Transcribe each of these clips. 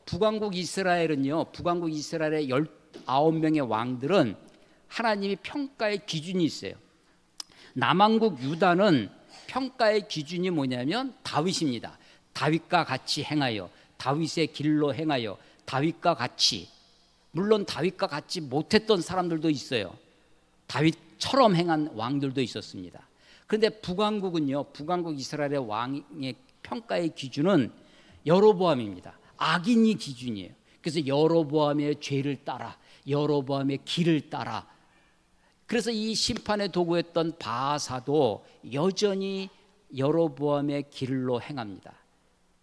북왕국 이스라엘의 19명의 왕들은 하나님이 평가의 기준이 있어요. 남왕국 유다는 평가의 기준이 뭐냐면 다윗입니다. 다윗과 같이 행하여, 다윗의 길로 행하여, 다윗과 같이. 물론 다윗과 같이 못했던 사람들도 있어요. 다윗처럼 행한 왕들도 있었습니다. 그런데 북왕국은요, 북왕국 이스라엘의 왕의 평가의 기준은 여로보암입니다. 악인이 기준이에요. 그래서 여로보암의 죄를 따라, 여로보암의 길을 따라. 그래서 이 심판의 도구였던 바하사도 여전히 여로보암의 길로 행합니다.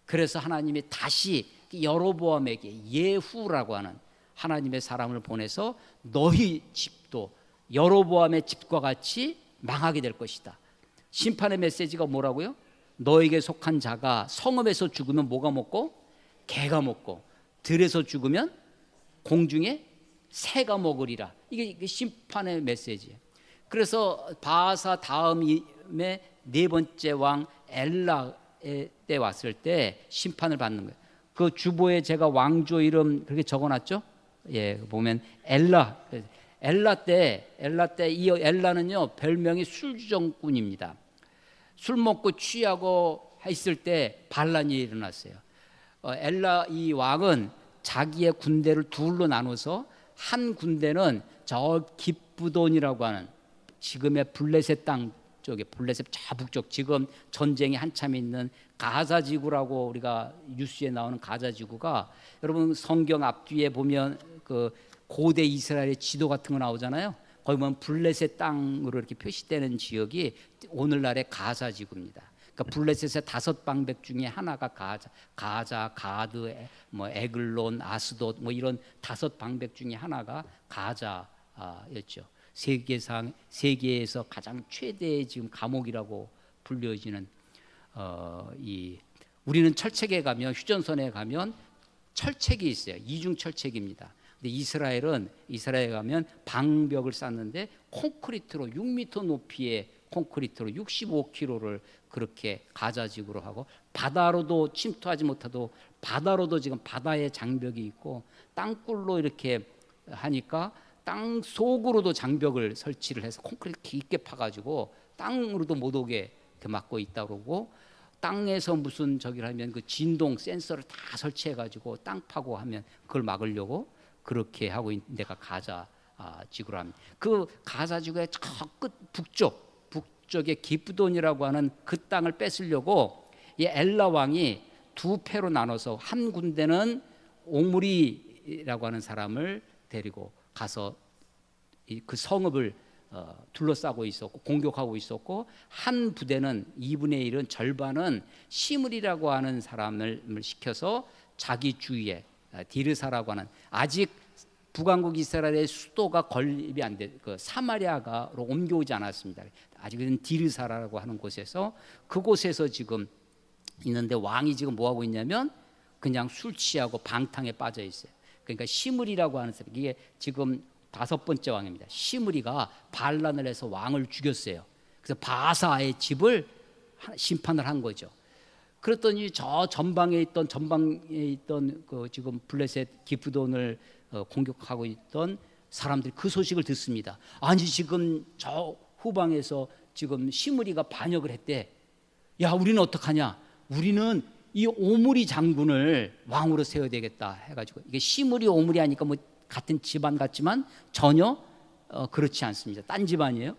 그래서 하나님이 다시 여로보암에게 예후라고 하는 하나님의 사람을 보내서 너희 집도 여로보암의 집과 같이 망하게 될 것이다. 심판의 메시지가 뭐라고요? 너에게 속한 자가 성읍에서 죽으면 뭐가 먹고? 개가 먹고, 들에서 죽으면 공중에 새가 먹으리라. 이게 심판의 메시지예요. 그래서 바하사 다음에 네 번째 왕 엘라 때 왔을 때 심판을 받는 거예요. 그 주보에 제가 왕조 이름 그렇게 적어놨죠? 예, 보면 엘라 때 이 엘라는요 별명이 술주정꾼입니다. 술 먹고 취하고 했을 때 반란이 일어났어요. 엘라 이 왕은 자기의 군대를 둘로 나눠서 한 군대는 저 기브돈이라고 하는 지금의 블레셋 땅 쪽에, 블레셋 자북쪽, 지금 전쟁이 한참 있는 가자 지구라고 우리가 뉴스에 나오는 가자 지구가, 여러분 성경 앞뒤에 보면 그 고대 이스라엘의 지도 같은 거 나오잖아요. 거기 보면 블레셋 땅으로 이렇게 표시되는 지역이 오늘날의 가자 지구입니다. 그러니까 블레셋의 5방백 중에 하나가 가자, 가드, 뭐 에글론, 아스돗, 뭐 이런 5방백 중에 하나가 가자였죠. 세계에서 가장 최대의 지금 감옥이라고 불려지는 우리는 철책에 가면, 휴전선에 가면 철책이 있어요. 이중 철책입니다. 근데 이스라엘에 가면 방벽을 쌓는데 콘크리트로 6m 높이의 콘크리트로 65km를 그렇게 가자지구로 하고, 바다로도 침투하지 못해도 바다로도 지금 바다에 장벽이 있고, 땅굴로 이렇게 하니까 땅 속으로도 장벽을 설치를 해서 콘크리트 깊게 파가지고 땅으로도 못 오게 막고 있다고 그러고, 땅에서 무슨 저기를 하면 그 진동 센서를 다 설치해가지고 땅 파고 하면 그걸 막으려고 그렇게 하고 있는 데가 가자 지구로 합니다. 그 가자 지구의 저 끝 북쪽에 기브돈이라고 하는 그 땅을 뺏으려고 이 엘라 왕이 두 패로 나눠서, 한 군대는 오므리라고 하는 사람을 데리고 가서 그 성읍을 둘러싸고 있었고 공격하고 있었고, 한 부대는 2분의 1은 절반은 시므리라고 하는 사람을 시켜서 자기 주위에 디르사라고 하는, 아직 북왕국 이스라엘의 수도가 건립이 안 돼, 그 사마리아가로 옮겨오지 않았습니다. 아직은 디르사라고 하는 곳에서, 그곳에서 지금 있는데, 왕이 지금 뭐 하고 있냐면 그냥 술 취하고 방탕에 빠져 있어요. 그러니까 시므리라고 하는 사람, 이게 지금 5번째 왕입니다. 시므리가 반란을 해서 왕을 죽였어요. 그래서 바하사의 집을 심판을 한 거죠. 그랬더니 저 전방에 있던 그 지금 블레셋 기브돈을 공격하고 있던 사람들이 그 소식을 듣습니다. 아니 지금 저 후방에서 지금 시므리가 반역을 했대. 야, 우리는 어떡하냐? 우리는 이 오므리 장군을 왕으로 세워야 되겠다 해가지고, 이게 시므리 오므리 하니까 뭐 같은 집안 같지만 전혀 그렇지 않습니다. 딴 집안이에요.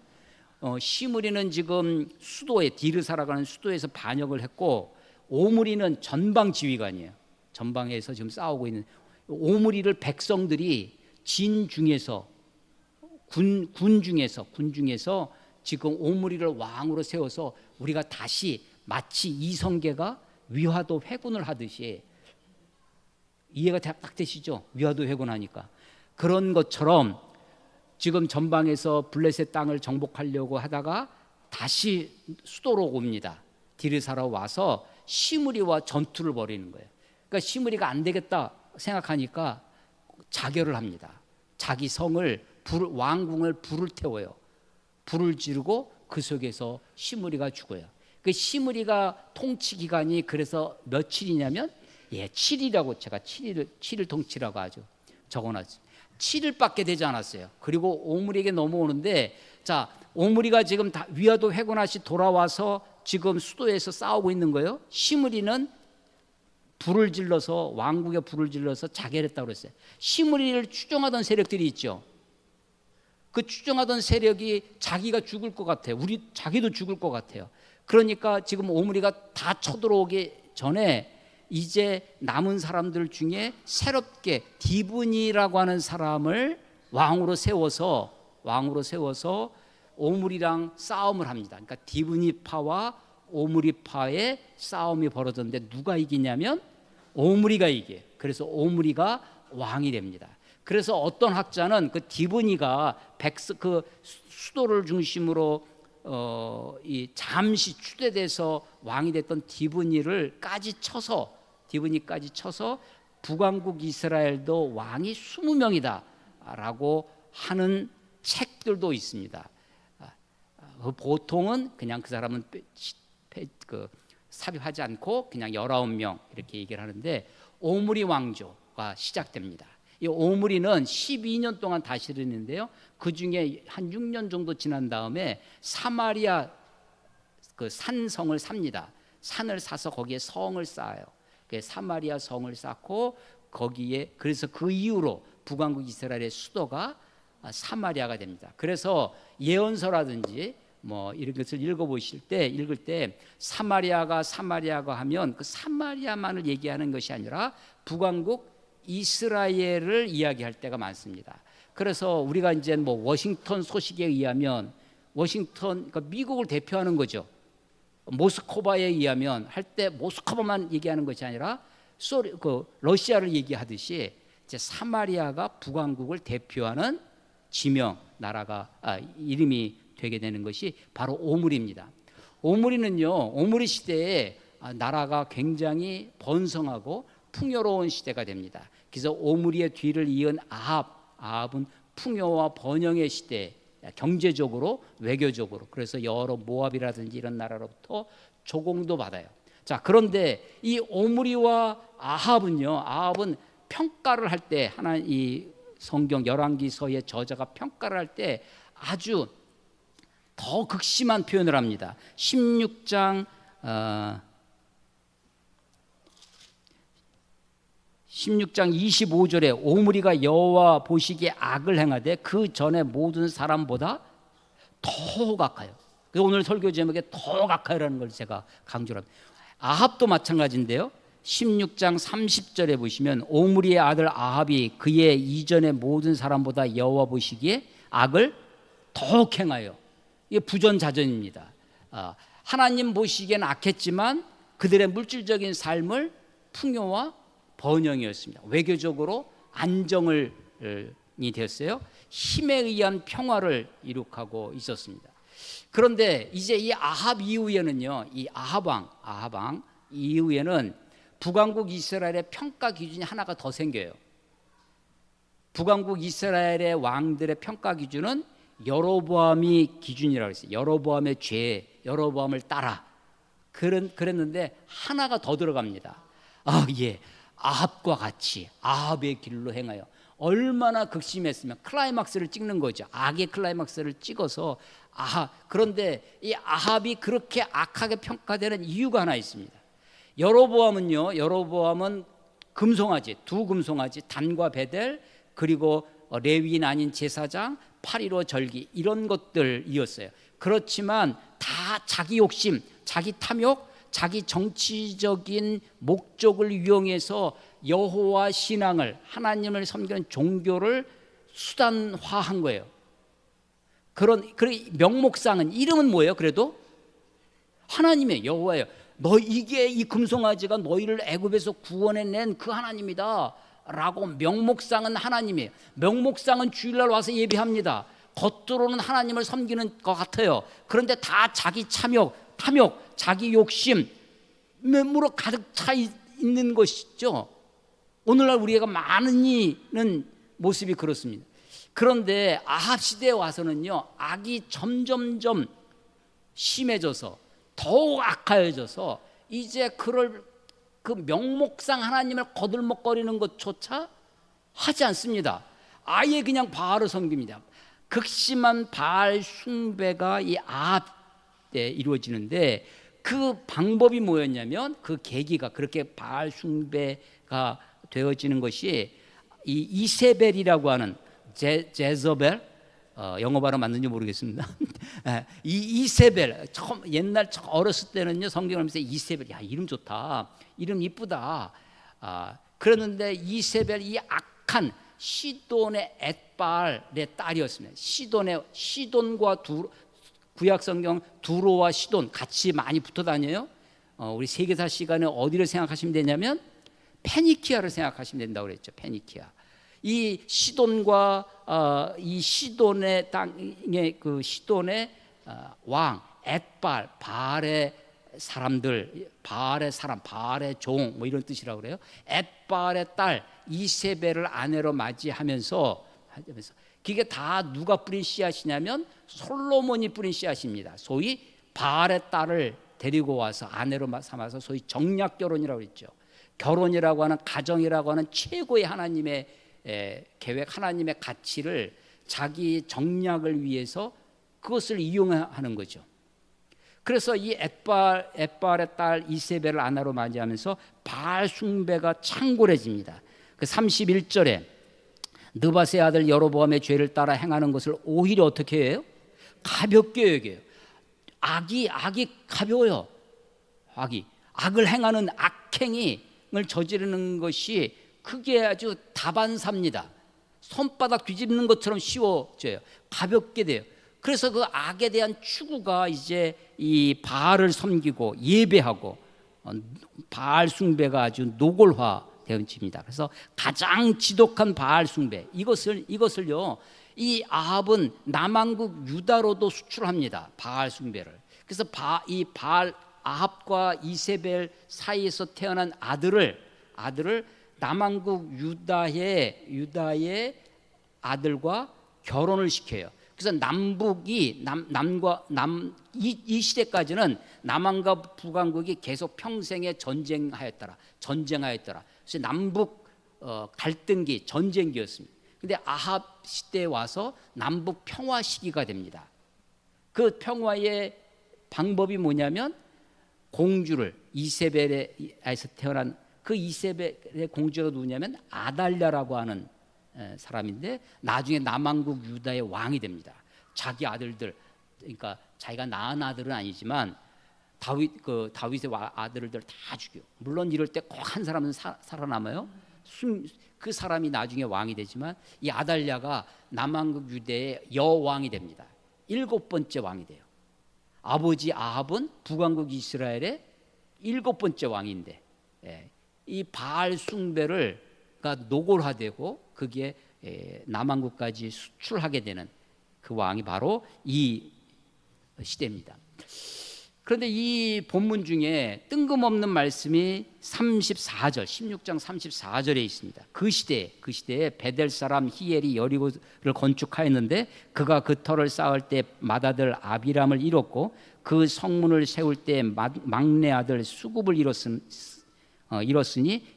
시므리는 지금 수도에, 디르사라고 하는 수도에서 반역을 했고, 오므리는 전방 지휘관이에요. 전방에서 지금 싸우고 있는 오므리를 백성들이 군 중에서 지금 오므리를 왕으로 세워서 우리가 다시 마치 이성계가 위화도 회군을 하듯이, 이해가 딱 되시죠? 위화도 회군하니까 그런 것처럼 지금 전방에서 블레셋 땅을 정복하려고 하다가 다시 수도로 옵니다. 디르사로 와서 시므리와 전투를 벌이는 거예요. 그러니까 시므리가 안 되겠다 생각하니까 자결을 합니다. 자기 성을 왕궁을 불을 태워요. 불을 지르고 그 속에서 시므리가 죽어요. 그 시므리가 통치 기간이 그래서 며칠이냐면 예, 7이라고 제가 7일 통치라고 아주 적어놨어요. 7일밖에 되지 않았어요. 그리고 오므리에게 넘어오는데, 자, 오므리가 지금 다 위화도 회군하시 돌아와서 지금 수도에서 싸우고 있는 거예요. 시므리는 불을 질러서, 왕국에 불을 질러서 자결했다고 그랬어요. 시므리를 추종하던 세력들이 있죠. 그 추종하던 세력이 자기가 죽을 것 같아요. 자기도 죽을 것 같아요. 그러니까 지금 오므리가 다 쳐들어오기 전에 이제 남은 사람들 중에 새롭게 디브니라고 하는 사람을 왕으로 세워서 오므리랑 싸움을 합니다. 그러니까 디브니파와 오므리파의 싸움이 벌어졌는데 누가 이기냐면 오므리가 이겨요. 그래서 오므리가 왕이 됩니다. 그래서 어떤 학자는 그 디브니가 그 수도를 중심으로 잠시 추대돼서 왕이 됐던 디브니까지 쳐서 북왕국 이스라엘도 왕이 20명이다라고 하는 책들도 있습니다. 보통은 그냥 그 사람은 삽입하지 않고 그냥 19명 이렇게 얘기를 하는데, 오므리 왕조가 시작됩니다. 이 오므리는 12년 동안 다스리는데요, 있는데요, 그 중에 한 6년 정도 지난 다음에 사마리아 그 산성을 삽니다. 산을 사서 거기에 성을 쌓아요. 사마리아 성을 쌓고 거기에, 그래서 그 이후로 북왕국 이스라엘의 수도가 사마리아가 됩니다. 그래서 예언서라든지 뭐 이런 것을 읽을 때 사마리아가 하면 그 사마리아만을 얘기하는 것이 아니라 북왕국 이스라엘을 이야기할 때가 많습니다. 그래서 우리가 이제 뭐 워싱턴 소식에 의하면, 그러니까 미국을 대표하는 거죠. 모스크바에 의하면 할 때 모스크바만 얘기하는 것이 아니라 러시아를 얘기하듯이 이제 사마리아가 북왕국을 대표하는 지명 나라가 이름이 되게 되는 것이 바로 오므리입니다. 오므리 시대에 나라가 굉장히 번성하고 풍요로운 시대가 됩니다. 그래서 오므리의 뒤를 이은 아합은 풍요와 번영의 시대, 경제적으로 외교적으로, 그래서 여러 모압이라든지 이런 나라로부터 조공도 받아요. 자, 그런데 이 오므리와 아합은 평가를 할 때, 이 성경 열왕기서의 저자가 평가를 할 때 아주 더 극심한 표현을 합니다. 16장 25절에 오므리가 여호와 보시기에 악을 행하되 그 전에 모든 사람보다 더욱 악하여. 그래서 오늘 설교 제목에 더욱 악하여라는 걸 제가 강조를 합니다. 아합도 마찬가지인데요, 16장 30절에 보시면 오므리의 아들 아합이 그의 이전의 모든 사람보다 여호와 보시기에 악을 더욱 행하여. 이게 부전자전입니다. 하나님 보시기에는 악했지만 그들의 물질적인 삶을 풍요와 번영이었습니다. 외교적으로 안정이 되었어요. 힘에 의한 평화를 이룩하고 있었습니다. 그런데 이제 이 아합 이후에는요, 이 아합왕 이후에는 북왕국 이스라엘의 평가 기준이 하나가 더 생겨요. 북왕국 이스라엘의 왕들의 평가 기준은 여로보암이 기준이라고 했어요. 여로보암의 죄, 여로보암을 따라. 그랬는데 하나가 더 들어갑니다. 아합과 같이 아합의 길로 행하여. 얼마나 극심했으면 클라이막스를 찍는 거죠. 악의 클라이막스를 찍어서 그런데 이 아합이 그렇게 악하게 평가되는 이유가 하나 있습니다. 여로보암은 금송아지, 두 금송아지, 단과 베델, 그리고 레위인 아닌 제사장, 8.15 절기, 이런 것들이었어요. 그렇지만 다 자기 욕심, 자기 탐욕, 자기 정치적인 목적을 이용해서 여호와 신앙을, 하나님을 섬기는 종교를 수단화한 거예요. 그런 명목상은, 이름은 뭐예요? 그래도 하나님의 여호와예요. 이게 이 금송아지가 너희를 애굽에서 구원해낸 그 하나님이다 라고 명목상은 하나님이에요. 명목상은 주일날 와서 예배합니다. 겉으로는 하나님을 섬기는 것 같아요. 그런데 다 자기 탐욕, 자기 욕심으로 가득 차 있는 것이죠. 오늘날 우리가 많은 모습이 그렇습니다. 그런데 아합 시대에 와서는요, 악이 점점점 심해져서 더욱 악하여져서 이제 그럴 그 명목상 하나님을 거들먹거리는 것조차 하지 않습니다. 아예 그냥 바알을 섬깁니다. 극심한 바알 숭배가 이 아합 때 이루어지는데, 그 방법이 뭐였냐면, 그 계기가 그렇게 바알 숭배가 되어지는 것이 이 이세벨이라고 하는 제저벨, 영어 발음 맞는지 모르겠습니다. 이 이세벨, 처음 옛날 어렸을 때는요, 성경을 하면서 이세벨, 야 이름 좋다, 이름 이쁘다. 그러는데 이세벨, 이 악한 시돈의 엣발의 딸이었습니다. 시돈과 구약 성경 두로와 시돈 같이 많이 붙어 다녀요. 우리 세계사 시간에 어디를 생각하시면 되냐면 페니키아를 생각하시면 된다고 그랬죠. 페니키아. 이 시돈과 이 시돈의 땅의 그 시돈의 왕 엣발, 바알의 사람들, 바알의 사람, 바알의 종, 뭐 이런 뜻이라고 그래요. 엣발의 딸 이세벨을 아내로 맞이하면서 그게 다 누가 뿌린 씨앗이냐면 솔로몬이 뿌린 씨앗입니다. 소위 바알의 딸을 데리고 와서 아내로 삼아서 소위 정략 결혼이라고 그랬죠. 결혼이라고 하는, 가정이라고 하는 최고의 하나님의 계획, 하나님의 가치를 자기 정략을 위해서 그것을 이용하는 거죠. 그래서 이 엣발의 딸 이세벨을 아내로 맞이하면서 바알 숭배가 창궐해집니다. 그 31절에 느밧의 아들 여로보암의 죄를 따라 행하는 것을 오히려 어떻게 해요? 가볍게 여겨요. 악이 가벼워요. 악을 행하는 악행을 저지르는 것이 그게 아주 다반사입니다. 손바닥 뒤집는 것처럼 쉬워져요. 가볍게 돼요. 그래서 그 악에 대한 추구가 이제 이 바알을 섬기고 예배하고 바알 숭배가 아주 노골화 되어집니다. 그래서 가장 지독한 바알 숭배, 이것을요, 이 아합은 남한국 유다로도 수출합니다. 바알 숭배를. 그래서 이 바알 아합과 이세벨 사이에서 태어난 아들을 남한국 유다의 아들과 결혼을 시켜요. 그래서 남북이 이 시대까지는 남한과 북왕국이 계속 평생에 전쟁하였더라. 그래서 남북 갈등기, 전쟁기였습니다. 근데 아합 시대에 와서 남북 평화 시기가 됩니다. 그 평화의 방법이 뭐냐면, 공주를, 이세벨에서 태어난 그 이세벨의 공주가 누구냐면 아달랴라고 하는 사람인데, 나중에 남한국 유다의 왕이 됩니다. 자기 아들들, 그러니까 자기가 낳은 아들은 아니지만 다윗의 아들들 다 죽여. 물론 이럴 때 꼭 한 사람은 살아남아요. 그 사람이 나중에 왕이 되지만, 이 아달랴가 남한국 유대의 여왕이 됩니다. 7번째 왕이 돼요. 아버지 아합은 북왕국 이스라엘의 7번째 왕인데, 이 바알 숭배가 노골화되고 그게 남한국까지 수출하게 되는 그 왕이 바로 이 시대입니다. 그런데 이 본문 중에 뜬금없는 말씀이 34절, 16장 34절에 있습니다. 그 시대에 베델 사람 히엘이 여리고를 건축하였는데, 그가 그 터를 쌓을 때 맏아들 아비람을 잃었고, 그 성문을 세울 때 막내 아들 수굽을 잃었으니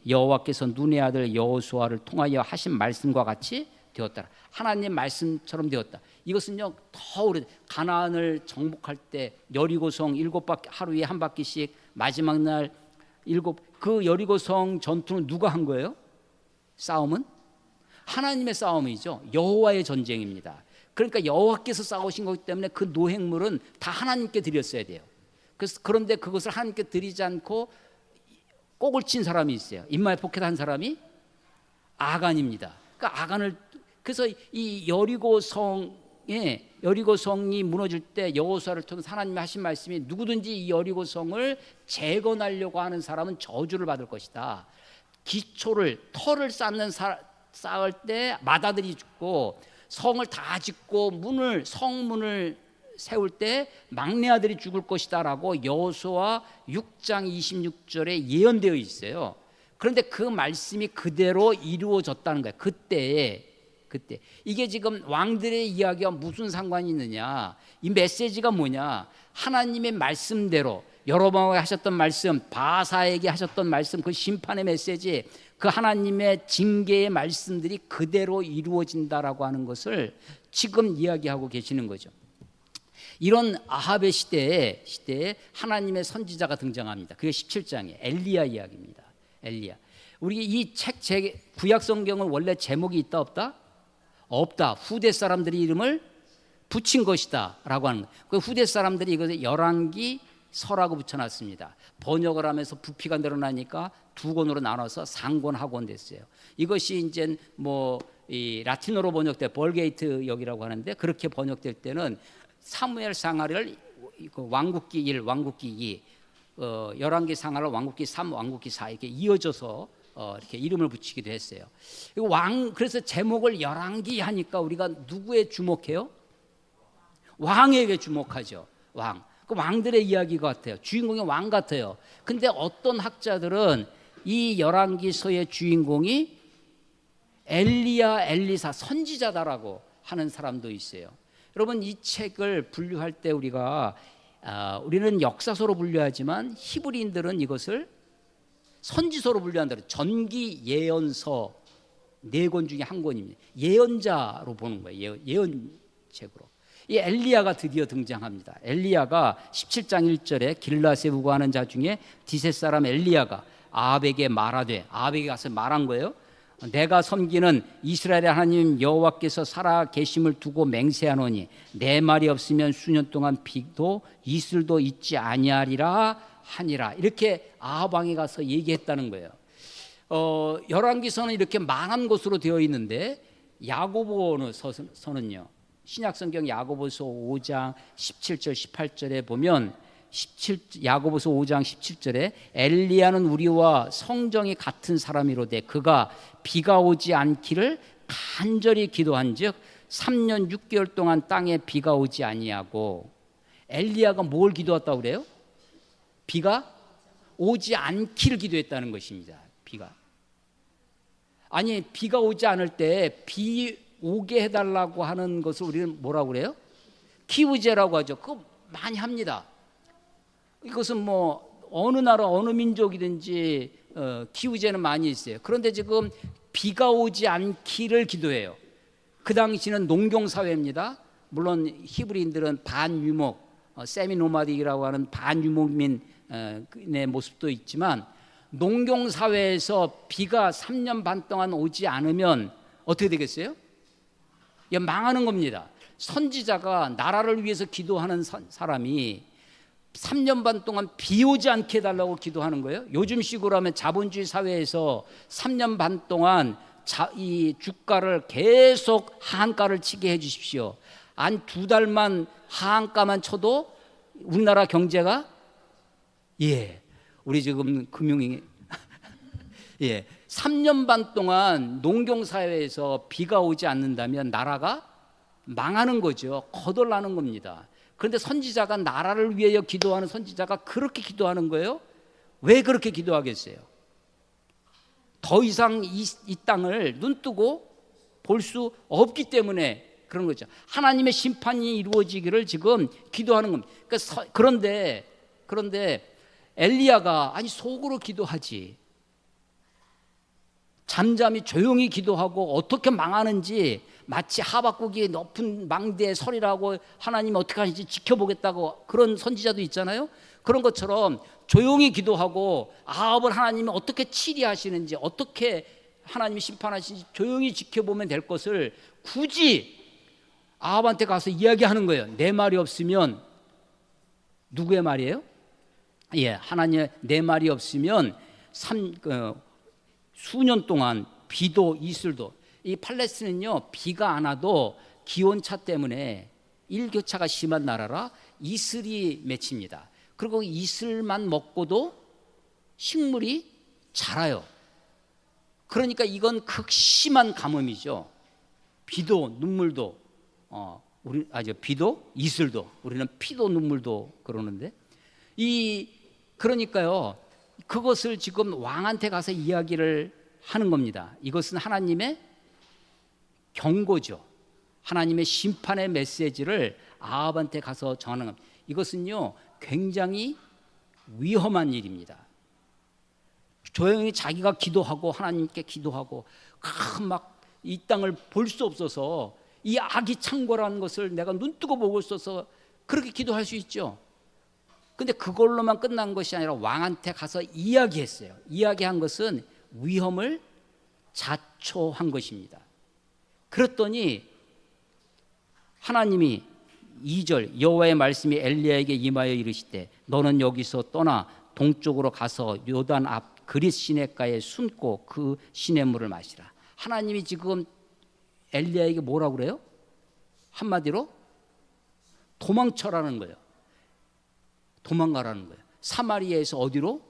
여호와께서 눈의 아들 여호수아를 통하여 하신 말씀과 같이 되었다. 하나님 말씀처럼 되었다. 이것은요, 더 오래 가나안을 정복할 때 여리고성 7바퀴, 하루에 한 바퀴씩, 마지막 날 7, 그 여리고성 전투는 누가 한 거예요? 싸움은 하나님의 싸움이죠. 여호와의 전쟁입니다. 그러니까 여호와께서 싸우신 거기 때문에 그 노획물은 다 하나님께 드렸어야 돼요. 그런데 그것을 하나님께 드리지 않고 꼭을 친 사람이 있어요. 입마에 포켓한 사람이 아간입니다. 그러니까 그래서 이 여리고성이 무너질 때 여호수아를 통해서 하나님이 하신 말씀이, 누구든지 이 여리고성을 재건하려고 하는 사람은 저주를 받을 것이다. 터를 쌓을 때 맏아들이 죽고, 성을 다 짓고 성문을 세울 때 막내 아들이 죽을 것이다라고 여호수아 6장 26절에 예언되어 있어요. 그런데 그 말씀이 그대로 이루어졌다는 거예요. 그때 이게 지금 왕들의 이야기와 무슨 상관이 있느냐? 이 메시지가 뭐냐? 하나님의 말씀대로 여로보암에게 하셨던 말씀, 바사에게 하셨던 말씀, 그 심판의 메시지, 그 하나님의 징계의 말씀들이 그대로 이루어진다라고 하는 것을 지금 이야기하고 계시는 거죠. 이런 아합의 시대에 하나님의 선지자가 등장합니다. 그게 17장이에요. 엘리야 이야기입니다. 엘리야. 우리 이 책 구약 성경은 원래 제목이 있다 없다? 없다. 후대 사람들이 이름을 붙인 것이다라고 하는 거예요. 그 후대 사람들이 이것을 열왕기 서라고 붙여놨습니다. 번역을 하면서 부피가 늘어나니까 두 권으로 나눠서 상권학원 됐어요. 이것이 이제 이 라틴어로 번역돼 벌게이트 역이라고 하는데, 그렇게 번역될 때는 사무엘 상하를 왕국기 1, 왕국기 2, 열왕기 상하를 왕국기 3, 왕국기 4 이렇게 이어져서 이렇게 이름을 붙이기도 했어요. 그래서 제목을 열왕기 하니까 우리가 누구에 주목해요? 왕에게 주목하죠. 왕. 그 왕들의 이야기 같아요. 주인공이 왕 같아요. 근데 어떤 학자들은 이 열왕기서의 주인공이 엘리야, 엘리사 선지자다라고 하는 사람도 있어요. 여러분, 이 책을 분류할 때 우리는 역사서로 분류하지만 히브리인들은 이것을 선지서로 분류한다. 전기 예언서 4권 중에 한 권입니다. 예언자로 보는 거예요. 예언책으로. 이 엘리야가 드디어 등장합니다. 엘리야가 17장 1절에 길라세 우거하는 자 중에 디셋 사람 엘리야가 아합에게 말하되, 아합에게 가서 말한 거예요. 내가 섬기는 이스라엘의 하나님 여호와께서 살아 계심을 두고 맹세하노니 내 말이 없으면 수년 동안 비도 이슬도 있지 아니하리라 하니라. 이렇게 아합 왕에 가서 얘기했다는 거예요. 열왕기서는 이렇게 망한 것으로 되어 있는데, 야고보서는요, 신약성경 야고보서 5장 17절 18절에 보면 야고보서 5장 17절에 엘리야는 우리와 성정이 같은 사람이로되 그가 비가 오지 않기를 간절히 기도한즉 3년 6개월 동안 땅에 비가 오지 아니하고. 엘리야가 뭘 기도했다고 그래요? 비가 오지 않기를 기도했다는 것입니다. 비가 오지 않을 때 비 오게 해달라고 하는 것을 우리는 뭐라고 그래요? 기우제라고 하죠. 그거 많이 합니다. 이것은 어느 나라 어느 민족이든지 기우제는 많이 있어요. 그런데 지금 비가 오지 않기를 기도해요. 그 당시는 농경사회입니다. 물론 히브리인들은 반유목, 세미노마딕이라고 하는 반유목민의 모습도 있지만, 농경사회에서 비가 3년 반 동안 오지 않으면 어떻게 되겠어요? 망하는 겁니다. 선지자가 나라를 위해서 기도하는 사람이 3년 반 동안 비 오지 않게 해달라고 기도하는 거예요. 요즘식으로 하면 자본주의 사회에서 3년 반 동안 이 주가를 계속 하한가를 치게 해 주십시오. 한 2달만 하한가만 쳐도 우리나라 경제가 우리 지금 금융이 3년 반 동안 농경사회에서 비가 오지 않는다면 나라가 망하는 거죠. 거덜나는 겁니다. 그런데 선지자가, 나라를 위하여 기도하는 선지자가 그렇게 기도하는 거예요. 왜 그렇게 기도하겠어요? 더 이상 이 땅을 눈뜨고 볼 수 없기 때문에 그런 거죠. 하나님의 심판이 이루어지기를 지금 기도하는 겁니다. 그런데 엘리야가 속으로 기도하지, 잠잠히 조용히 기도하고 어떻게 망하는지, 마치 하박국이 높은 망대에 서리라고 하나님 어떻게 하는지 지켜보겠다고 그런 선지자도 있잖아요. 그런 것처럼 조용히 기도하고 아합을 하나님이 어떻게 치리하시는지, 어떻게 하나님이 심판하시는지 조용히 지켜보면 될 것을 굳이 아합한테 가서 이야기하는 거예요. 내 말이 없으면. 누구의 말이에요? 하나님의 내 말이 없으면 수년 동안 비도 이슬도. 이 팔레스틴은요, 비가 안 와도 기온차 때문에 일교차가 심한 나라라 이슬이 맺힙니다. 그리고 이슬만 먹고도 식물이 자라요. 그러니까 이건 극심한 가뭄이죠. 비도 눈물도 비도 이슬도, 우리는 피도 눈물도 그러는데, 그러니까요, 그것을 지금 왕한테 가서 이야기를 하는 겁니다. 이것은 하나님의 경고죠. 하나님의 심판의 메시지를 아합한테 가서 전하는 겁니다. 이것은요, 굉장히 위험한 일입니다. 조용히 자기가 기도하고 하나님께 기도하고 막 이 땅을 볼 수 없어서 이 악이 창궐하는 것을 내가 눈뜨고 보고 있어서 그렇게 기도할 수 있죠. 근데 그걸로만 끝난 것이 아니라 왕한테 가서 이야기했어요. 이야기한 것은 위험을 자초한 것입니다. 그랬더니 하나님이 2절 여호와의 말씀이 엘리야에게 임하여 이르시되 너는 여기서 떠나 동쪽으로 가서 요단 앞 그릿 시냇가에 숨고 그 시냇물을 마시라. 하나님이 지금 엘리야에게 뭐라고 그래요? 한마디로 도망쳐라는 거예요. 도망가라는 거예요. 사마리아에서 어디로?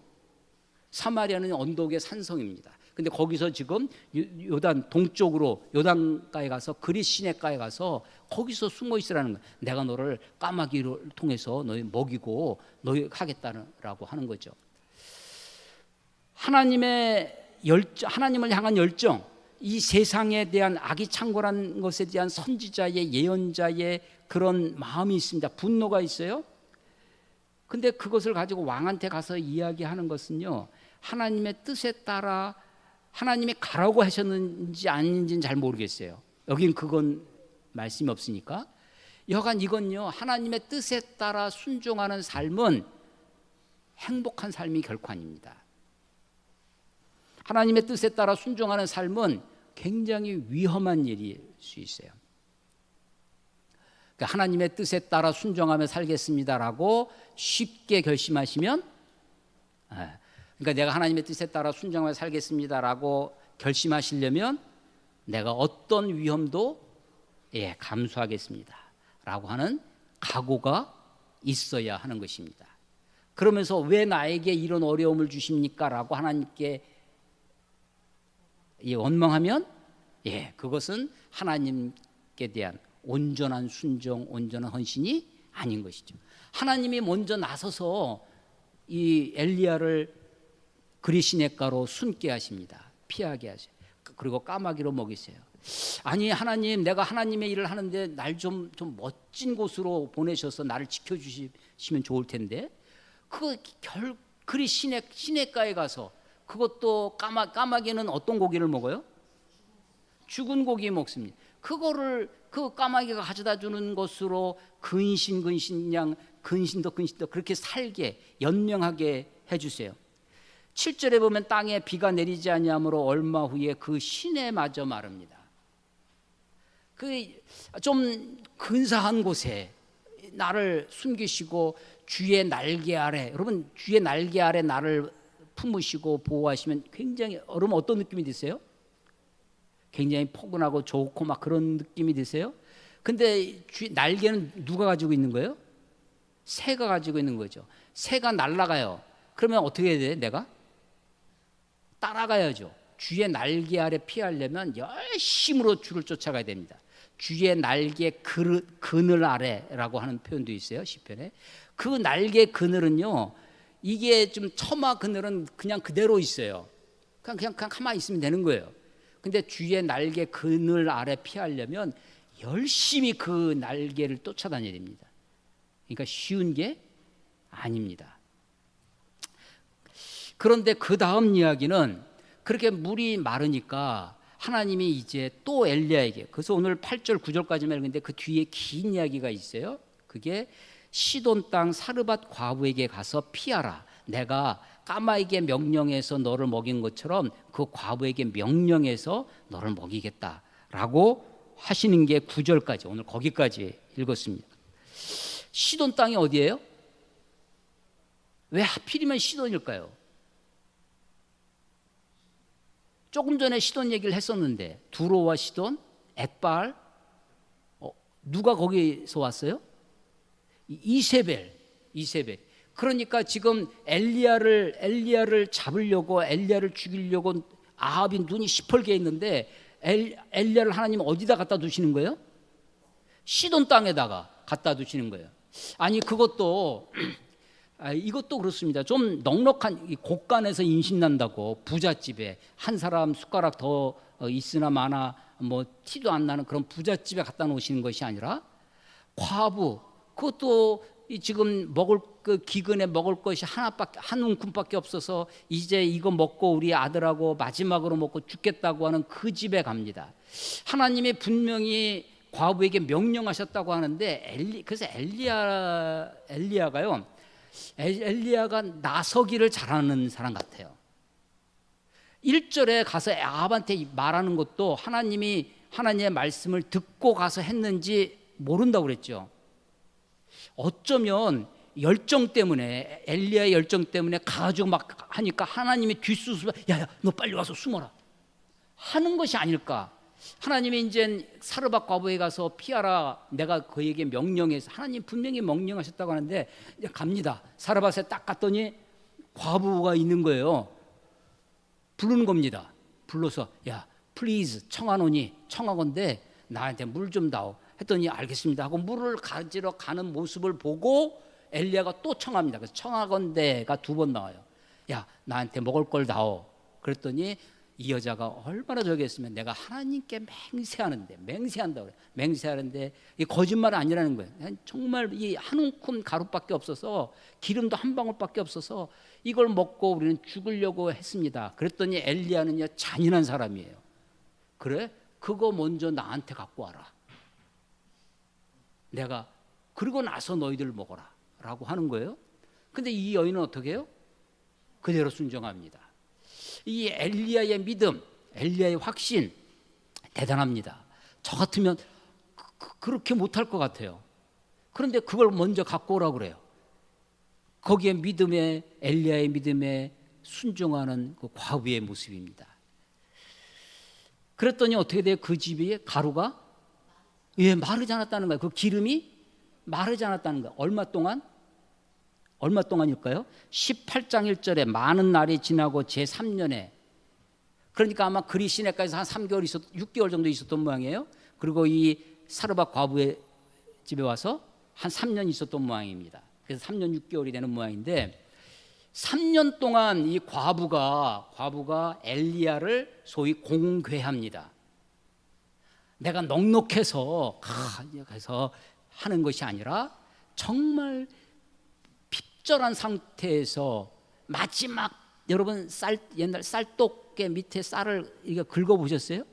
사마리아는 언덕의 산성입니다. 근데 거기서 지금 요단 동쪽으로 요단가에 가서 그릿 시냇가에 가서 거기서 숨어 있으라는 거예요. 내가 너를 까마귀를 통해서 너희 먹이고 너희 하겠다라고 하는 거죠. 하나님의 열정, 하나님을 향한 열정, 이 세상에 대한 악이 창궐한 것에 대한 선지자의 예언자의 그런 마음이 있습니다. 분노가 있어요. 근데 그것을 가지고 왕한테 가서 이야기하는 것은요, 하나님의 뜻에 따라 하나님이 가라고 하셨는지 아닌지는 잘 모르겠어요. 여긴 그건 말씀이 없으니까. 여간 이건요, 하나님의 뜻에 따라 순종하는 삶은 행복한 삶이 결코 아닙니다. 하나님의 뜻에 따라 순종하는 삶은 굉장히 위험한 일일 수 있어요. 그러니까 하나님의 뜻에 따라 순종하며 살겠습니다라고 쉽게 결심하시면, 그러니까 내가 하나님의 뜻에 따라 순종하며 살겠습니다라고 결심하시려면 내가 어떤 위험도 감수하겠습니다라고 하는 각오가 있어야 하는 것입니다. 그러면서 왜 나에게 이런 어려움을 주십니까? 라고 하나님께 원망하면 그것은 하나님께 대한 온전한 순종, 온전한 헌신이 아닌 것이죠. 하나님이 먼저 나서서 이 엘리야를 그릿 시냇가로 숨게 하십니다. 피하게 하세요. 그리고 까마귀로 먹이세요. 아니 하나님, 내가 하나님의 일을 하는데 날 좀 멋진 곳으로 보내셔서 나를 지켜주시면 좋을 텐데 그릿 시냇가에 가서 그것도 까마귀는 어떤 고기를 먹어요? 죽은 고기 먹습니다. 그거를 그 까마귀가 가져다 주는 것으로 근신도 그렇게 살게 연명하게 해주세요. 7절에 보면 땅에 비가 내리지 아니하므로 얼마 후에 그 시내마저 마릅니다. 그 좀 근사한 곳에 나를 숨기시고 주의 날개 아래, 여러분 주의 날개 아래 나를 품으시고 보호하시면 굉장히, 여러분 어떤 느낌이 드세요? 굉장히 포근하고 좋고 막 그런 느낌이 드세요? 근데 날개는 누가 가지고 있는 거예요? 새가 가지고 있는 거죠. 새가 날아가요. 그러면 어떻게 해야 돼? 내가 따라가야죠. 주의 날개 아래 피하려면 열심으로 주를 쫓아가야 됩니다. 주의 날개 그늘 아래라고 하는 표현도 있어요, 시편에. 그 날개 그늘은요, 이게 좀 처마 그늘은 그냥 그대로 있어요. 그냥 가만히 있으면 되는 거예요. 근데 주의 날개 그늘 아래 피하려면 열심히 그 날개를 쫓아다녀야 됩니다. 그러니까 쉬운 게 아닙니다. 그런데 그 다음 이야기는 그렇게 물이 마르니까 하나님이 이제 또 엘리야에게, 그래서 오늘 8절 9절까지만 읽는데 그 뒤에 긴 이야기가 있어요. 그게 시돈 땅 사르밧 과부에게 가서 피하라. 내가 까마에게 명령해서 너를 먹인 것처럼 그 과부에게 명령해서 너를 먹이겠다라고 하시는 게 9절까지, 오늘 거기까지 읽었습니다. 시돈 땅이 어디예요? 왜 하필이면 시돈일까요? 조금 전에 시돈 얘기를 했었는데 두로와 시돈, 엑발, 누가 거기서 왔어요? 이세벨. 그러니까 지금 엘리야를 잡으려고, 엘리야를 죽이려고 아합이 눈이 시뻘게 있는데 엘리야를 하나님 어디다 갖다 두시는 거예요? 시돈 땅에다가 갖다 두시는 거예요. 아니 그것도 이것도 그렇습니다. 좀 넉넉한 곳간에서 임신난다고 부잣집에 한 사람 숟가락 더 있으나 마나 뭐 티도 안 나는 그런 부잣집에 갖다 놓으시는 것이 아니라 과부, 그것도 이 지금 먹을 그 기근에 먹을 것이 하나밖에 한 움큼밖에 없어서 이제 이거 먹고 우리 아들하고 마지막으로 먹고 죽겠다고 하는 그 집에 갑니다. 하나님이 분명히 과부에게 명령하셨다고 하는데 그래서 엘리야가요. 엘리야가 나서기를 잘하는 사람 같아요. 1절에 가서 아합한테 말하는 것도 하나님의 말씀을 듣고 가서 했는지 모른다고 그랬죠. 어쩌면 열정 때문에, 엘리야의 열정 때문에 가가지고 막 하니까 하나님이 뒷수습, 야야 너 빨리 와서 숨어라 하는 것이 아닐까. 하나님이 이제 사르밧 과부에 가서 피하라, 내가 그에게 명령해서, 하나님 분명히 명령하셨다고 하는데 이제 갑니다. 사르밧에 딱 갔더니 과부가 있는 거예요. 부르는 겁니다. 불러서 야 플리즈 청하건대 나한테 물 좀 다오 했더니 알겠습니다 하고 물을 가지러 가는 모습을 보고 엘리야가 또 청합니다. 그래서 청하건대가 2번 나와요. 야 나한테 먹을 걸 다오. 그랬더니 이 여자가 얼마나 저기 했으면 내가 하나님께 맹세한다고 그래요. 맹세하는데 이 거짓말이 아니라는 거예요. 정말 이 한 움큼 가루밖에 없어서, 기름도 한 방울밖에 없어서 이걸 먹고 우리는 죽으려고 했습니다. 그랬더니 엘리야는요 잔인한 사람이에요. 그래? 그거 먼저 나한테 갖고 와라. 내가 그리고 나서 너희들 먹어라 라고 하는 거예요. 근데 이 여인은 어떻게 해요? 그대로 순종합니다. 이 엘리야의 믿음, 엘리야의 확신 대단합니다. 저 같으면 그렇게 못할 것 같아요. 그런데 그걸 먼저 갖고 오라고 그래요. 거기에 믿음에, 엘리야의 믿음에 순종하는 그 과부의 모습입니다. 그랬더니 어떻게 돼요? 그 집에 가루가 마르지 않았다는 거예요. 그 기름이 마르지 않았다는 거예요. 얼마 동안일까요? 18장 1절에 많은 날이 지나고 제3년에, 그러니까 아마 그리 시내가에서 한 6개월 정도 있었던 모양이에요. 그리고 이 사르밧 과부의 집에 와서 한 3년 있었던 모양입니다. 그래서 3년 6개월이 되는 모양인데, 3년 동안 이 과부가 엘리야를 소위 공괴합니다. 내가 넉넉해서 하는 것이 아니라 정말 핍절한 상태에서 마지막, 여러분 옛날 쌀독에 밑에 쌀을 이거 긁어 보셨어요?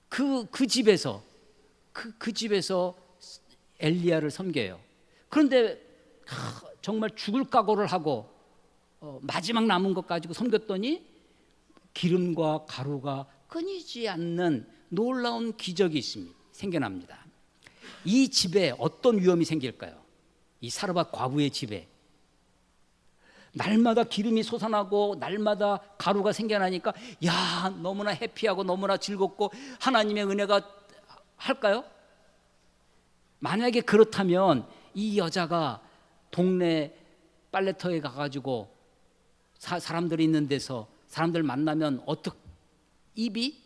그 집에서 엘리야를 섬겨요. 그런데 정말 죽을 각오를 하고 마지막 남은 것 가지고 섬겼더니 기름과 가루가 끊이지 않는 놀라운 기적이 생겨납니다. 이 집에 어떤 위험이 생길까요? 이 사르밧 과부의 집에 날마다 기름이 솟아나고 날마다 가루가 생겨나니까 야 너무나 해피하고 너무나 즐겁고 하나님의 은혜가 할까요? 만약에 그렇다면 이 여자가 동네 빨래터에 가가지고 사람들이 있는 데서 사람들 만나면 입이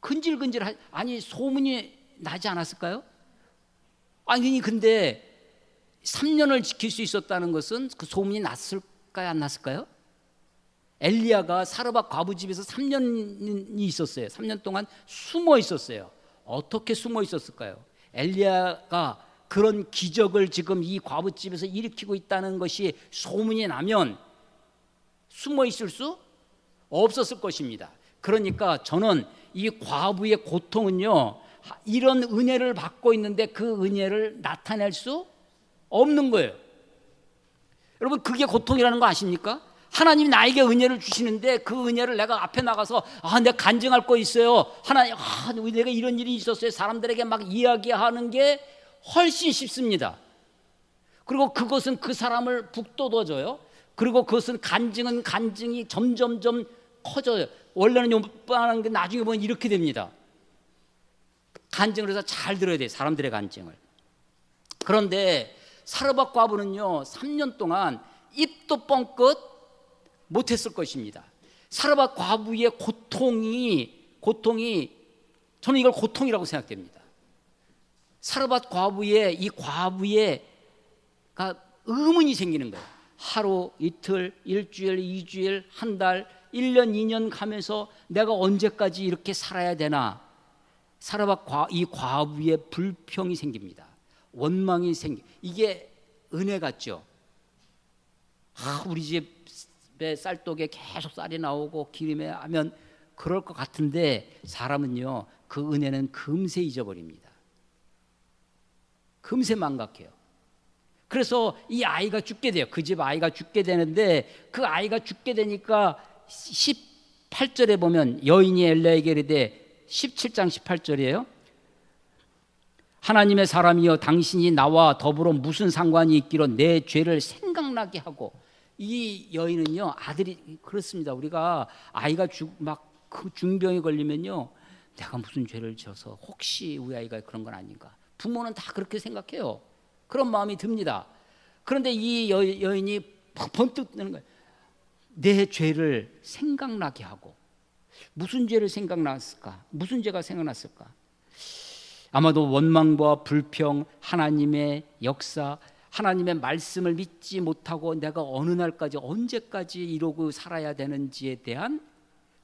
근질근질 아니 소문이 나지 않았을까요? 아니 근데 3년을 지킬 수 있었다는 것은 그 소문이 났을까요? 안 났을까요? 엘리야가 사르밧 과부 집에서 3년이 있었어요. 3년 동안 숨어 있었어요. 어떻게 숨어 있었을까요? 엘리야가 그런 기적을 지금 이 과부 집에서 일으키고 있다는 것이 소문이 나면 숨어 있을 수 없었을 것입니다. 그러니까 저는 이 과부의 고통은요, 이런 은혜를 받고 있는데 그 은혜를 나타낼 수 없는 거예요. 여러분 그게 고통이라는 거 아십니까? 하나님이 나에게 은혜를 주시는데 그 은혜를 내가 앞에 나가서 내가 간증할 거 있어요. 하나님, 내가 이런 일이 있었어요. 사람들에게 막 이야기하는 게 훨씬 쉽습니다. 그리고 그것은 그 사람을 북돋워줘요. 그리고 그것은 간증이 점점점 커져요. 원래는 요만한 게 나중에 보면 이렇게 됩니다. 간증을 해서 잘 들어야 돼요. 사람들의 간증을. 그런데 사르밧 과부는요 3년 동안 입도 뻥끗 못했을 것입니다. 사르밧 과부의 고통이 저는 이걸 고통이라고 생각됩니다. 사르밧 과부의 의문이 생기는 거예요. 하루, 이틀, 일주일, 2주일, 한 달, 1년, 2년 가면서 내가 언제까지 이렇게 살아야 되나? 이 과부의 불평이 생깁니다. 원망이 이게 은혜 같죠. 우리 집에 쌀독에 계속 쌀이 나오고 기름에 하면 그럴 것 같은데 사람은요 그 은혜는 금세 잊어버립니다. 금세 망각해요. 그래서 이 아이가 죽게 돼요. 그 집 아이가 죽게 되는데 그 아이가 죽게 되니까 18절에 보면 여인이 엘리야에게 이르되 17장 18절이에요. 하나님의 사람이여 당신이 나와 더불어 무슨 상관이 있기로 내 죄를 생각나게 하고. 이 여인은요 아들이 그렇습니다. 우리가 아이가 그 중병이 걸리면요 내가 무슨 죄를 지어서 혹시 우리 아이가 그런 건 아닌가. 부모는 다 그렇게 생각해요. 그런 마음이 듭니다. 그런데 이 여인이 번뜩 뜨는 거예요. 내 죄를 생각나게 하고. 무슨 죄를 생각났을까? 무슨 죄가 생각났을까? 아마도 원망과 불평, 하나님의 역사, 하나님의 말씀을 믿지 못하고 내가 어느 날까지 언제까지 이러고 살아야 되는지에 대한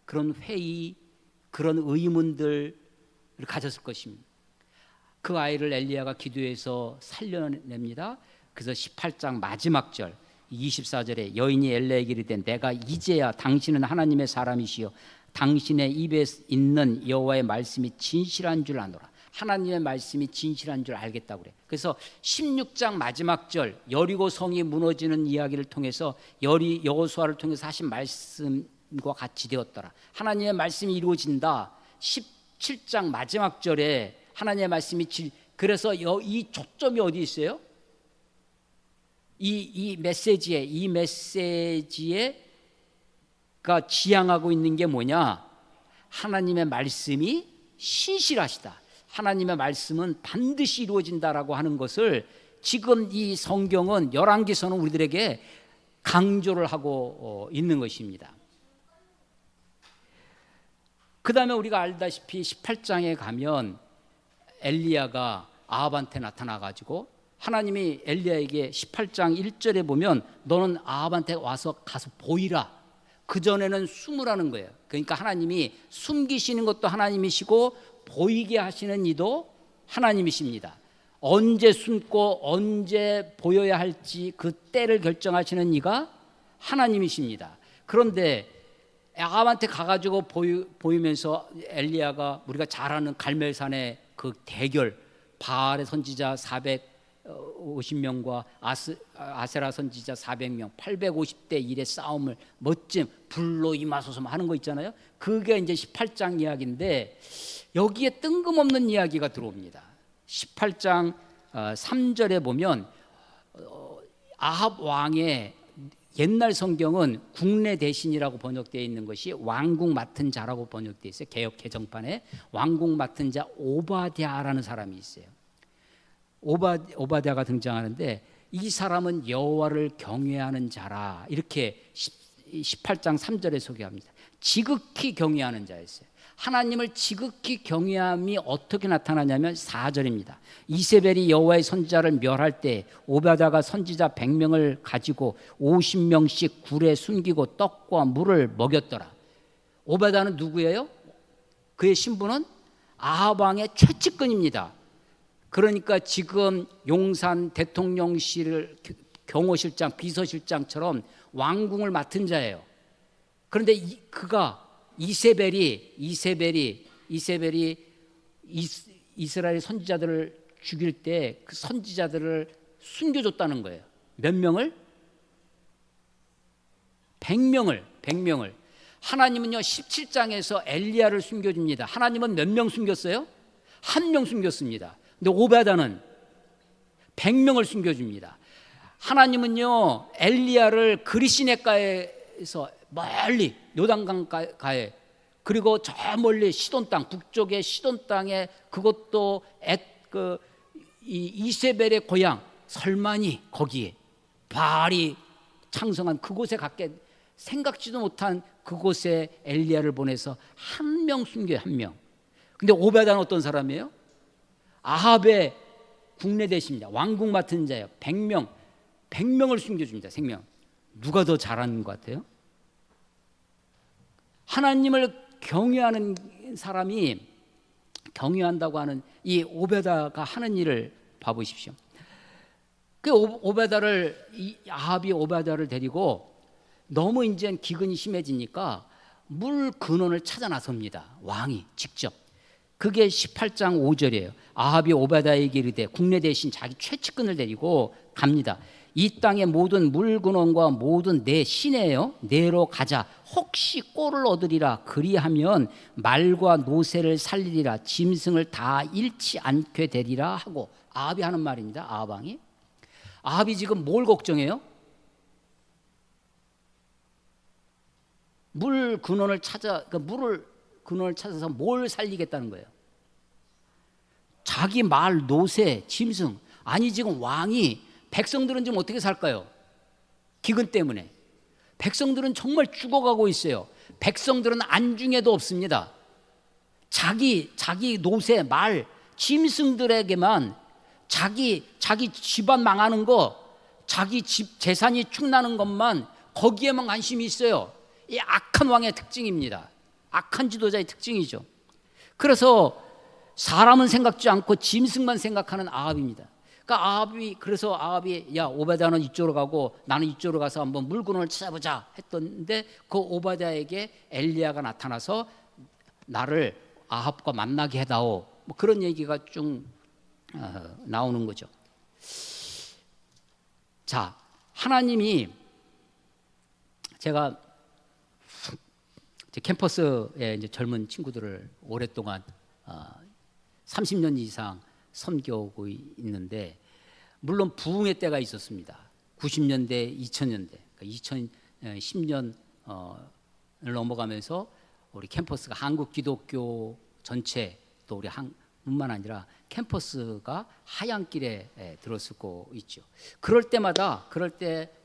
그런 회의, 그런 의문들을 가졌을 것입니다. 그 아이를 엘리야가 기도해서 살려냅니다. 그래서 18장 마지막 절 24절에 여인이 엘리야에게 이르되 내가 이제야 당신은 하나님의 사람이시여 당신의 입에 있는 여호와의 말씀이 진실한 줄 아노라. 하나님의 말씀이 진실한 줄 알겠다고 그래. 그래서 16장 마지막 절 여리고 성이 무너지는 이야기를 통해서 여호수아를 통해서 하신 말씀과 같이 되었더라. 하나님의 말씀이 이루어진다. 17장 마지막 절에 하나님의 말씀이 그래서 이 초점이 어디 있어요? 이 메시지가 지향하고 있는 게 뭐냐? 하나님의 말씀이 신실하시다. 하나님의 말씀은 반드시 이루어진다라고 하는 것을 지금 이 성경은 열왕기서는 우리들에게 강조를 하고 있는 것입니다. 그 다음에 우리가 알다시피 18장에 가면 엘리야가 아합한테 나타나가지고 하나님이 엘리야에게 18장 1절에 보면 너는 아합한테 가서 보이라. 그전에는 숨으라는 거예요. 그러니까 하나님이 숨기시는 것도 하나님이시고 보이게 하시는 이도 하나님이십니다. 언제 숨고 언제 보여야 할지 그 때를 결정하시는 이가 하나님이십니다. 그런데 아합한테 가가지고 보이면서 엘리야가 우리가 잘 아는 갈멜산의 그 대결, 바알의 선지자 450명과 아세라 선지자 400명 850대 1의 싸움을 멋진 불로 임하소서 하는 거 있잖아요. 그게 이제 18장 이야기인데 여기에 뜬금없는 이야기가 들어옵니다. 18장 3절에 보면 아합 왕의 옛날 성경은 국내 대신이라고 번역되어 있는 것이 왕궁 맡은 자라고 번역되어 있어요. 개역 개정판에 왕궁 맡은 자 오바댜라는 사람이 있어요. 오바댜가 등장하는데 이 사람은 여호와를 경외하는 자라 이렇게 18장 3절에 소개합니다. 지극히 경외하는 자였어요. 하나님을 지극히 경외함이 어떻게 나타나냐면 4절입니다. 이세벨이 여호와의 선지자를 멸할 때 오바댜가 선지자 100명을 가지고 50명씩 굴에 숨기고 떡과 물을 먹였더라. 오바댜는 누구예요? 그의 신분은 아합 왕의 최측근입니다. 그러니까 지금 용산 대통령실 경호실장 비서실장처럼 왕궁을 맡은 자예요. 그런데 그가 이세벨이 이스라엘 선지자들을 죽일 때 그 선지자들을 숨겨줬다는 거예요. 몇 명을? 100명을. 하나님은요 17장에서 엘리야를 숨겨줍니다. 하나님은 몇 명 숨겼어요? 1명 숨겼습니다. 근데 오바댜는 100명을 숨겨줍니다. 하나님은요 엘리야를 그리시네가에서 멀리 요단강가에 그리고 저 멀리 시돈 땅 북쪽의 시돈 땅에 그것도 이세벨의 고향 설마니 거기에 바알이 창성한 그곳에 갔게 생각지도 못한 그곳에 엘리야를 보내서 1명 숨겨요. 1명. 근데 오바댜는 어떤 사람이에요? 아합의 국내 대신입니다. 왕궁 맡은 자예요. 100명을 숨겨줍니다. 생명. 누가 더 잘하는 것 같아요? 하나님을 경외하는 사람이 경외한다고 하는 이 오베다가 하는 일을 봐보십시오. 그 아합이 오베다를 데리고 너무 이제 기근이 심해지니까 물 근원을 찾아 나섭니다. 왕이 직접. 그게 18장 5절이에요. 아합이 오베다에게 이르되 국내 대신 자기 최측근을 데리고 갑니다. 이 땅의 모든 물 근원과 모든 내 시내요 내로 가자. 혹시 꼴을 얻으리라. 그리하면 말과 노새를 살리리라. 짐승을 다 잃지 않게 되리라 하고. 아합이 하는 말입니다. 아합 왕이. 아합이 지금 뭘 걱정해요? 물 근원을 물을 근원을 찾아서 뭘 살리겠다는 거예요? 자기 말, 노새, 짐승. 아니 지금 왕이, 백성들은 지금 어떻게 살까요? 기근 때문에 백성들은 정말 죽어가고 있어요. 백성들은 안중에도 없습니다. 자기 노새, 말, 짐승들에게만 자기 집안 망하는 거, 자기 집 재산이 축나는 것만, 거기에만 관심이 있어요. 이 악한 왕의 특징입니다. 악한 지도자의 특징이죠. 그래서 사람은 생각지 않고 짐승만 생각하는 아합입니다. 그래서 아합이 야, 오바댜는 이쪽으로 가고 나는 이쪽으로 가서 한번 물건을 찾아보자 했던데, 그 오바댜에게 엘리야가 나타나서 나를 아합과 만나게 해다오, 뭐 그런 얘기가 쭉 나오는 거죠. 자, 하나님이, 제가 캠퍼스에 이제 젊은 친구들을 오랫동안 30년 이상 섬겨오고 있는데, 물론 부흥의 때가 있었습니다. 90년대, 2000년대, 그러니까 2010년을 넘어가면서 우리 캠퍼스가 한국 기독교 전체, 또 우리 뿐만 아니라 캠퍼스가 하얀길에 들어서고 있죠. 그럴 때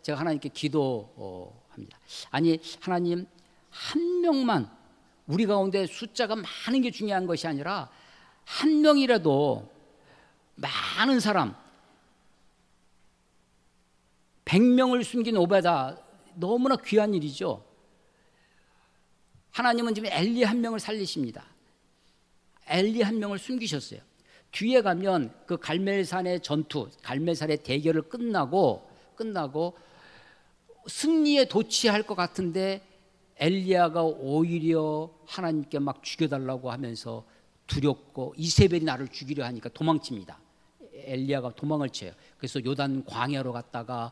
제가 하나님께 기도합니다. 아니 하나님, 한 명만, 우리 가운데 숫자가 많은 게 중요한 것이 아니라 한 명이라도, 많은 사람 100명을 숨긴 오베다, 너무나 귀한 일이죠. 하나님은 지금 엘리 한 명을 살리십니다. 엘리 한 명을 숨기셨어요. 뒤에 가면 그 갈멜산의 전투, 갈멜산의 대결을 끝나고 승리에 도취할 것 같은데 엘리야가 오히려 하나님께 막 죽여달라고 하면서 두렵고, 이세벨이 나를 죽이려 하니까 도망칩니다. 엘리야가 도망을 쳐요. 그래서 요단 광야로 갔다가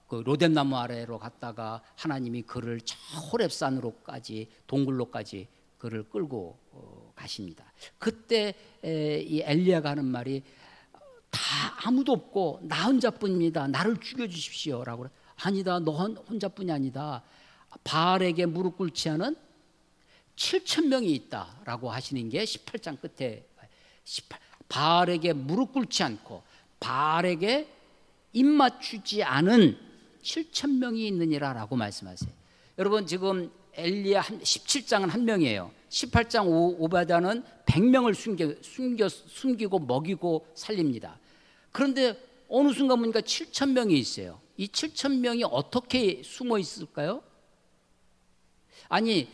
그 로뎀나무 아래로 갔다가 하나님이 그를 저 호렙산으로까지, 동굴로까지 그를 끌고 가십니다. 그때 이 엘리야가 하는 말이, 다 아무도 없고 나 혼자뿐입니다. 나를 죽여주십시오라고. 아니다, 너 혼자뿐이 아니다. 바알에게 무릎 꿇지 않은 7,000명이 있다라고 하시는 게 18장 끝에, 바알에게 무릎 꿇지 않고 바알에게 입 맞추지 않은 7,000명이 있느니라라고 말씀하세요. 여러분, 지금 엘리야 17장은 한 명이에요. 18장 오바댜는 100명을 숨기고 먹이고 살립니다. 그런데 어느 순간 보니까 7,000명이 있어요. 이 7,000명이 어떻게 숨어 있을까요? 아니,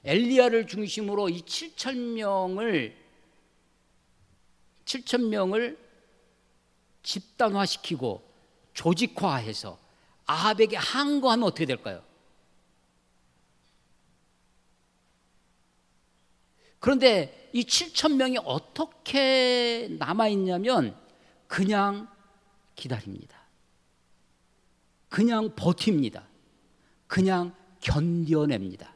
엘리야를 중심으로 이 7,000명을 집단화시키고 조직화해서 아합에게 항거하면 어떻게 될까요? 그런데 이 7,000명이 어떻게 남아있냐면 그냥 기다립니다. 그냥 버팁니다. 그냥 견뎌냅니다.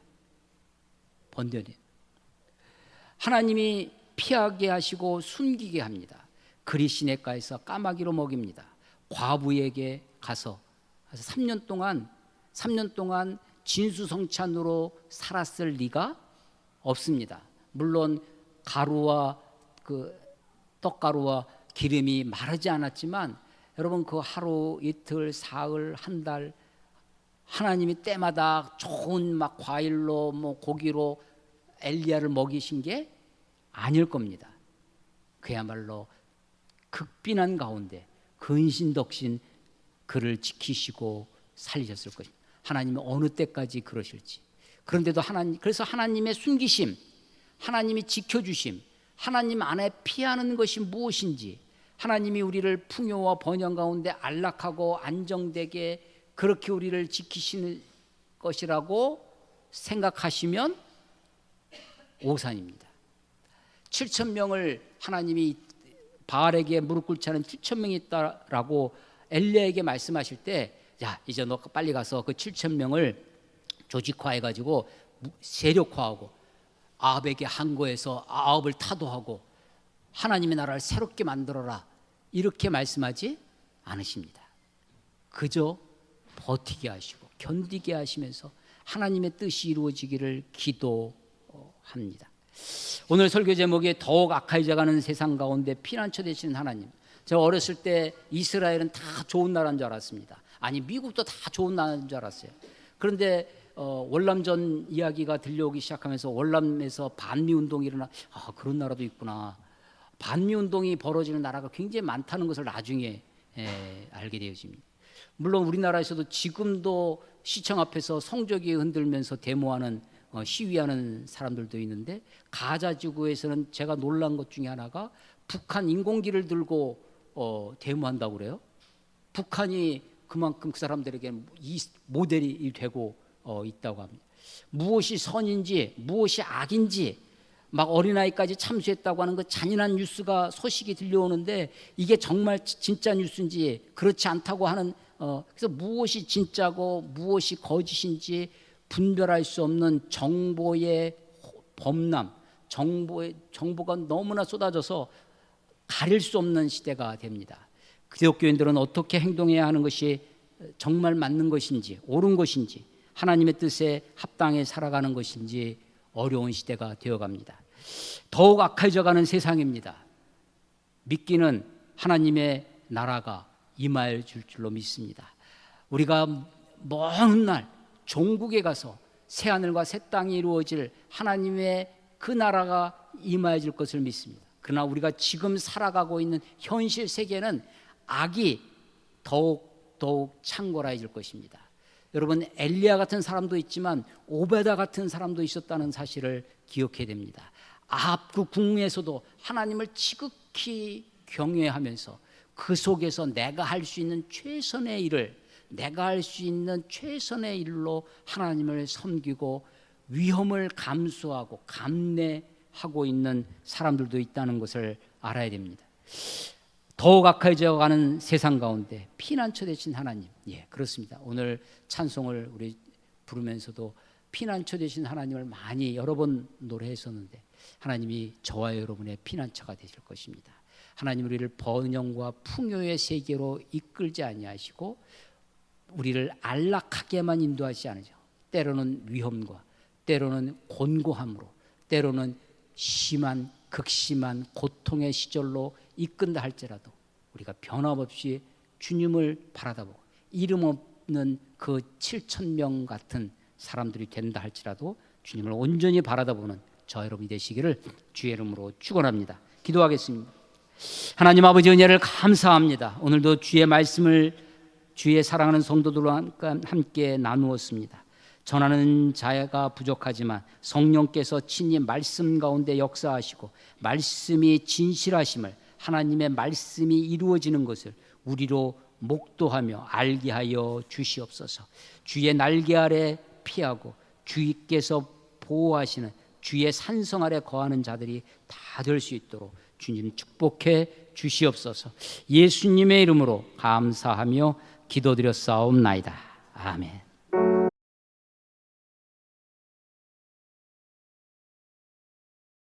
하나님이 피하게 하시고 숨기게 합니다. 그리 시냇가에서 까마귀로 먹입니다. 과부에게 가서 3년 동안 진수성찬으로 살았을 리가 없습니다. 물론 가루와 그 떡가루와 기름이 마르지 않았지만, 여러분, 그 하루, 이틀, 사흘, 한 달, 하나님이 때마다 좋은 막 과일로 뭐 고기로 엘리야를 먹이신 게 아닐 겁니다. 그야말로 극빈한 가운데 근신덕신 그를 지키시고 살리셨을 것입니다. 하나님이 어느 때까지 그러실지. 그런데도 그래서 하나님의 숨기심, 하나님이 지켜주심, 하나님 안에 피하는 것이 무엇인지, 하나님이 우리를 풍요와 번영 가운데 안락하고 안정되게 그렇게 우리를 지키시는 것이라고 생각하시면 오산입니다. 7천 명을 하나님이 바알에게 무릎 꿇지 않은 7천 명이 있다라고 엘리야에게 말씀하실 때, 야, 이제 너 빨리 가서 그 7천 명을 조직화해가지고 세력화하고 아합에게 항거해서 아합을 타도하고 하나님의 나라를 새롭게 만들어라, 이렇게 말씀하지 않으십니다. 그저 버티게 하시고 견디게 하시면서 하나님의 뜻이 이루어지기를 기도합니다. 오늘 설교 제목이 더욱 악해져가는 세상 가운데 피난처 되시는 하나님. 제가 어렸을 때 이스라엘은 다 좋은 나라인 줄 알았습니다. 아니, 미국도 다 좋은 나라인 줄 알았어요. 그런데 월남전 이야기가 들려오기 시작하면서 월남에서 반미운동이 일어나, 그런 나라도 있구나, 반미운동이 벌어지는 나라가 굉장히 많다는 것을 나중에 알게 되어집니다. 물론 우리나라에서도 지금도 시청 앞에서 성적이 흔들면서 데모하는 시위하는 사람들도 있는데, 가자 지구에서는 제가 놀란 것 중에 하나가 북한 인공기를 들고 데모한다고 그래요. 북한이 그만큼 그 사람들에게 이 모델이 되고 있다고 합니다. 무엇이 선인지 무엇이 악인지 막 어린아이까지 참수했다고 하는 그 잔인한 뉴스가 소식이 들려오는데, 이게 정말 진짜 뉴스인지 그렇지 않다고 하는 그래서 무엇이 진짜고 무엇이 거짓인지 분별할 수 없는 정보의 범람, 정보가 너무나 쏟아져서 가릴 수 없는 시대가 됩니다. 기독교인들은 어떻게 행동해야 하는 것이 정말 맞는 것인지, 옳은 것인지, 하나님의 뜻에 합당해 살아가는 것인지 어려운 시대가 되어갑니다. 더욱 악해져가는 세상입니다. 믿기는 하나님의 나라가 임할 줄로 믿습니다. 우리가 먼 날 종국에 가서 새하늘과 새 땅이 이루어질 하나님의 그 나라가 임하여질 것을 믿습니다. 그러나 우리가 지금 살아가고 있는 현실 세계는 악이 더욱 창궐해질 것입니다. 여러분, 엘리야 같은 사람도 있지만 오베다 같은 사람도 있었다는 사실을 기억해야 됩니다. 아합 그 궁에서도 하나님을 지극히 경외하면서 그 속에서 내가 할 수 있는 최선의 일을, 내가 할 수 있는 최선의 일로 하나님을 섬기고 위험을 감수하고 감내하고 있는 사람들도 있다는 것을 알아야 됩니다. 더욱 악해져가는 세상 가운데 피난처 되신 하나님, 예, 그렇습니다. 오늘 찬송을 우리 부르면서도 피난처 되신 하나님을 많이 여러 번 노래했었는데, 하나님이 저와 여러분의 피난처가 되실 것입니다. 하나님 우리를 번영과 풍요의 세계로 이끌지 아니하시고 우리를 안락하게만 인도하지 않으죠. 때로는 위험과 때로는 곤고함으로, 때로는 심한 극심한 고통의 시절로 이끈다 할지라도 우리가 변함없이 주님을 바라다보고 이름 없는 그 7천 명 같은 사람들이 된다 할지라도 주님을 온전히 바라다보는 저 여러분이 되시기를 주의 이름으로 축원합니다. 기도하겠습니다. 하나님 아버지, 은혜를 감사합니다. 오늘도 주의 말씀을 주의 사랑하는 성도들과 함께 나누었습니다. 전하는 자가 부족하지만 성령께서 친히 말씀 가운데 역사하시고 말씀이 진실하심을, 하나님의 말씀이 이루어지는 것을 우리로 목도하며 알게 하여 주시옵소서. 주의 날개 아래 피하고 주께서 보호하시는 주의 산성 아래 거하는 자들이 다 될 수 있도록 주님 축복해 주시옵소서. 예수님의 이름으로 감사하며 기도드렸사옵나이다. 아멘.